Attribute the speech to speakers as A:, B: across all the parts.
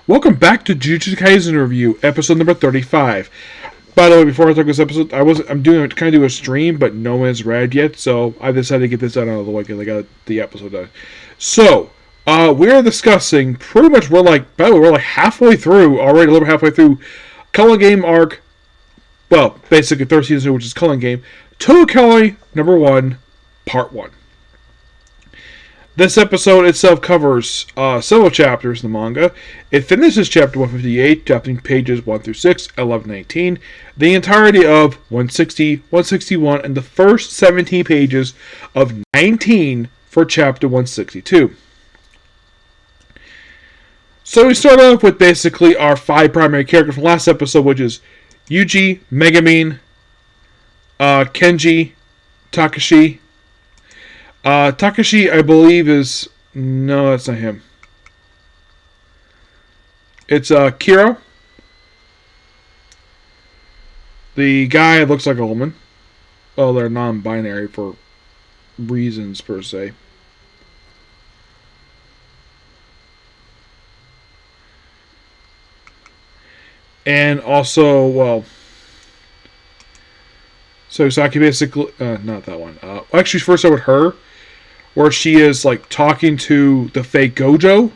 A: Welcome back to Jujutsu Kaisen review, episode number 35. By the way, before I start this episode, I'm doing kind of do a stream, but no one has read yet, so I decided to get this done out of the way because I got the episode done. So, we're discussing pretty much we're like halfway through already, a little halfway through Culling game arc. Well, basically third season, which is Culling game. Culling number 1, part 1. This episode itself covers several chapters in the manga. It finishes chapter 158, dropping pages 1 through 6, 11, 19, the entirety of 160, 161, and the first 17 pages of 19 for chapter 162. So we start off with basically our 5 primary characters from last episode, which is Yuji, Megumin, Kenji, Takashi. Takashi, I believe, is... No, that's not him. It's Kira. The guy looks like a woman. Oh, they're non-binary for reasons, per se. And also, well... So Saki basically... not that one. Actually, first start with her, where she is like talking to the fake Gojo,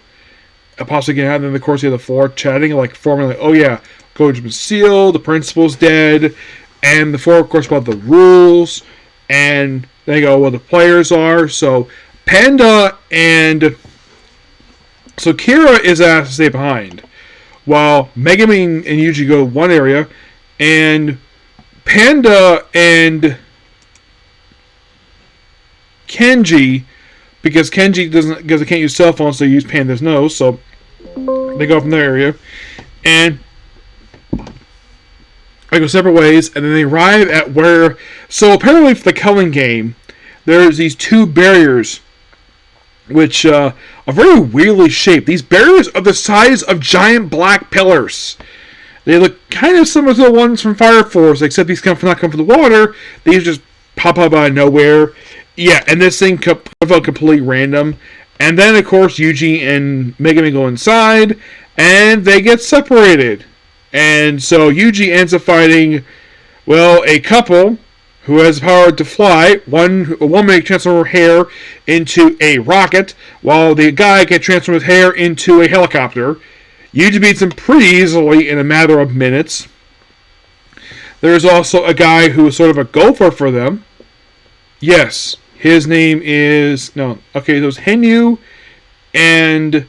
A: possibly getting out, and then of course you have the four chatting, like forming like, oh yeah, Gojo's been sealed, the principal's dead, and the four of course about the rules, and they go what the players are. So Panda and so Kira is asked to stay behind, while Megumin and Yuji go one area, and Panda and Kenji, because Kenji can't use cell phones, so they use Panda's nose, so they go from their area, and they go separate ways, and then they arrive at where. So apparently, for the Culling game, there's these two barriers, which are very weirdly shaped. These barriers are the size of giant black pillars. They look kind of similar to the ones from Fire Force, except these not come from the water. These just pop up out of nowhere. Yeah, and this thing felt completely random. And then, of course, Yuji and Megumin go inside, and they get separated. And so Yuji ends up fighting, well, a couple who has the power to fly. A woman can transform her hair into a rocket, while the guy can transform his hair into a helicopter. Yuji beats him pretty easily in a matter of minutes. There's also a guy who is sort of a gopher for them. Yes, his name is... No, okay, so it's Henyu and...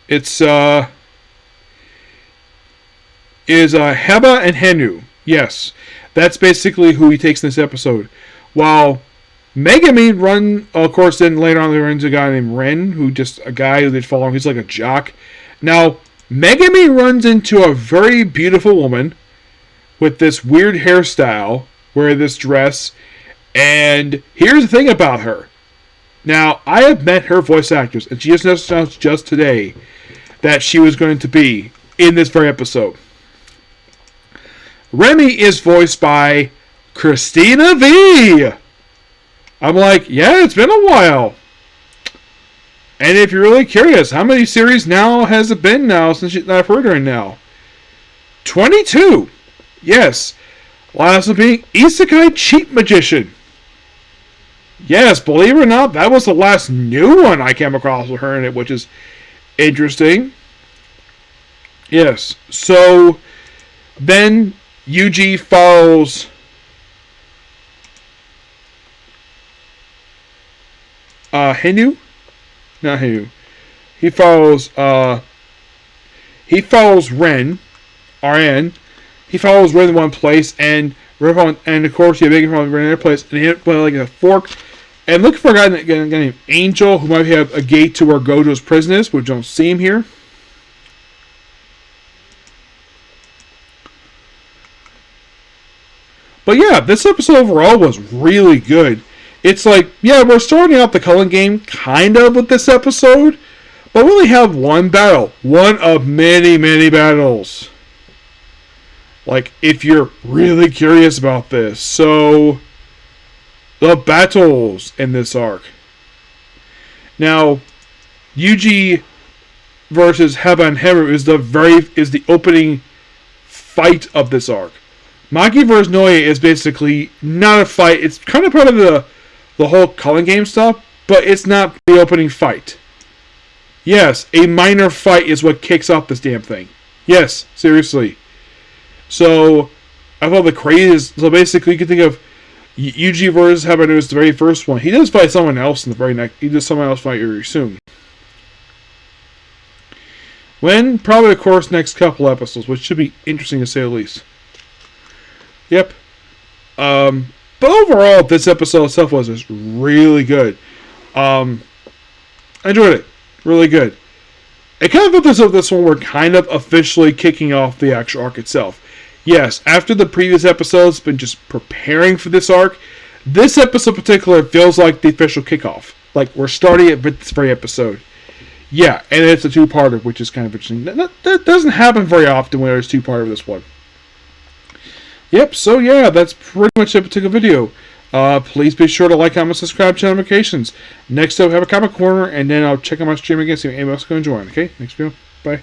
A: It's, Heba and Henyu. Yes, that's basically who he takes in this episode. While Megumin of course, then later on there runs a guy named Ren, a guy who they follow him. He's like a jock. Now, Megumin runs into a very beautiful woman with this weird hairstyle, wear this dress, and here's the thing about her. Now, I have met her voice actress, and she just announced just today that she was going to be in this very episode. Remy is voiced by Christina V. I'm like, yeah, it's been a while. And if you're really curious, how many series now has it been now since I've heard her in now? 22. Yes. Last one being Isekai Cheat Magician. Yes, believe it or not, that was the last new one I came across with her in it, which is interesting. Yes. So then Yuji follows Henyu? Not Henyu. He follows Ren, RN. He follows Ren in one place, and of course he making from Ren in another place, and he hit like a fork, and looking for a guy named Angel, who might have a gate to where Gojo's prison is, which don't see him here. But yeah, this episode overall was really good. It's like, yeah, we're starting out the Culling game kind of with this episode, but we only have one battle. One of many, many battles. Like, if you're really curious about this. So, the battles in this arc. Now, Yuji versus Heba and Heru is the opening fight of this arc. Maki vs. Noya is basically not a fight. It's kind of part of the whole Culling game stuff, but it's not the opening fight. Yes, a minor fight is what kicks off this damn thing. Yes, seriously. So, I thought the craziest. So basically, you can think of Yuji versus Heba is the very first one. He does fight someone else in the very next. He does someone else fight very soon. When? Probably, of course, next couple episodes, which should be interesting to say the least. Yep. But overall, this episode itself was just really good. I enjoyed it. Really good. I kind of felt this one were kind of officially kicking off the actual arc itself. Yes, after the previous episodes, been just preparing for this arc. This episode in particular feels like the official kickoff. Like, we're starting it with this very episode. Yeah, and it's a two-parter, which is kind of interesting. That doesn't happen very often when there's two-parter of this one. Yep, so yeah, that's pretty much it particular video. Please be sure to like, comment, subscribe, channel notifications. Next up, have a comic corner, and then I'll check out my stream again, see if anyone else is going to join. Okay, next video, bye.